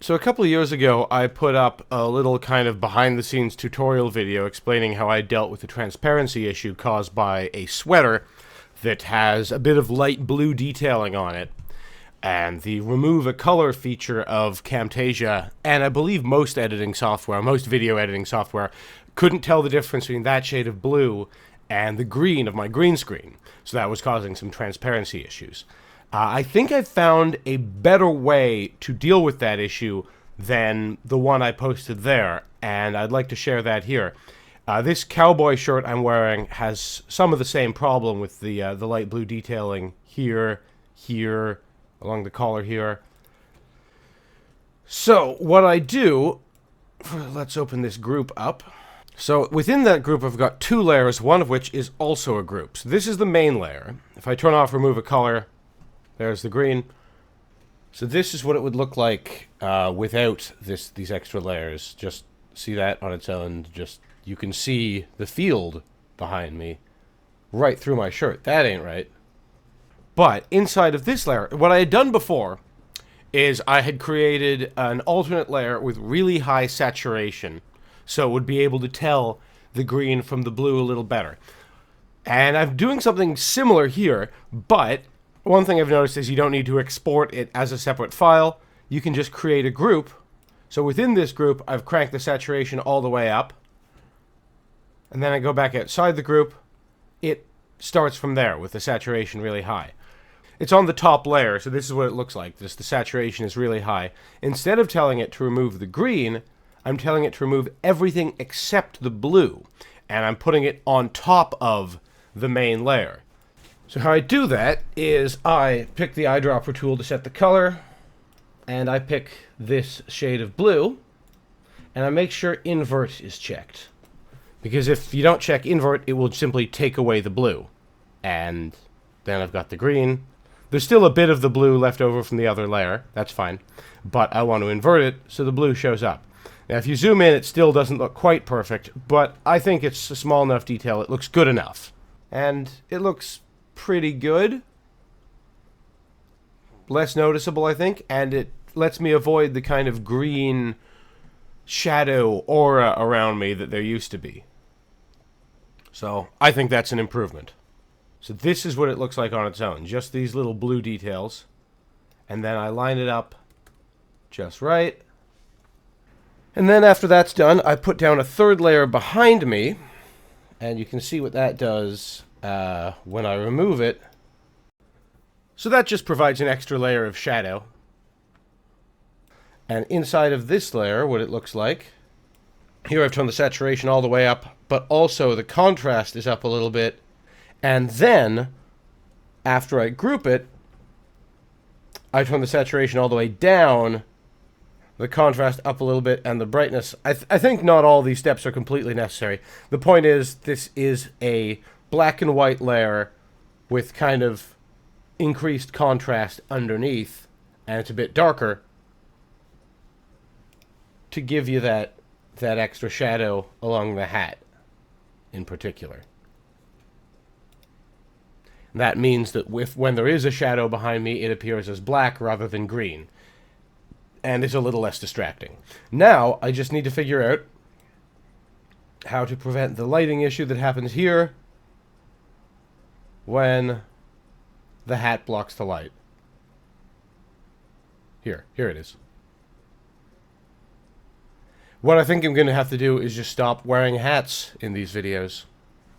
So a couple of years ago, I put up a little kind of behind-the-scenes tutorial video explaining how I dealt with the transparency issue caused by a sweater that has a bit of light blue detailing on it. And the remove a color feature of Camtasia, and I believe most video editing software, couldn't tell the difference between that shade of blue and the green of my green screen. So that was causing some transparency issues. I think I've found a better way to deal with that issue than the one I posted there, and I'd like to share that here. This cowboy shirt I'm wearing has some of the same problem with the light blue detailing here, along the collar here. So what I do, let's open this group up. So within that group I've got two layers, one of which is also a group. So this is the main layer. If I turn off remove a color, there's the green. So this is what it would look like without these extra layers. Just see that on its own. Just you can see the field behind me right through my shirt. That ain't right. But inside of this layer, what I had done before is I had created an alternate layer with really high saturation, so it would be able to tell the green from the blue a little better. And I'm doing something similar here, but one thing I've noticed is you don't need to export it as a separate file. You can just create a group. So within this group, I've cranked the saturation all the way up. And then I go back outside the group. It starts from there with the saturation really high. It's on the top layer, so this is what it looks like. The saturation is really high. Instead of telling it to remove the green, I'm telling it to remove everything except the blue. And I'm putting it on top of the main layer. So how I do that is I pick the eyedropper tool to set the color, and I pick this shade of blue, and I make sure invert is checked. Because if you don't check invert, it will simply take away the blue. And then I've got the green. There's still a bit of the blue left over from the other layer. That's fine. But I want to invert it so the blue shows up. Now if you zoom in, it still doesn't look quite perfect, but I think it's a small enough detail. It looks good enough. And it looks pretty good. Less noticeable, I think, and it lets me avoid the kind of green shadow aura around me that there used to be. So I think that's an improvement. So this is what it looks like on its own, just these little blue details. And then I line it up just right. And then after that's done, I put down a third layer behind me, and you can see what that does when I remove it. So that just provides an extra layer of shadow. And inside of this layer, what it looks like, here I've turned the saturation all the way up, but also the contrast is up a little bit. And then, after I group it, I turn the saturation all the way down, the contrast up a little bit, and the brightness. I think not all these steps are completely necessary. The point is, this is a black and white layer with kind of increased contrast underneath, and it's a bit darker to give you that extra shadow along the hat in particular. That means that when there is a shadow behind me, it appears as black rather than green, and it's a little less distracting. Now I just need to figure out how to prevent the lighting issue that happens here when the hat blocks the light. Here it is. What I think I'm going to have to do is just stop wearing hats in these videos.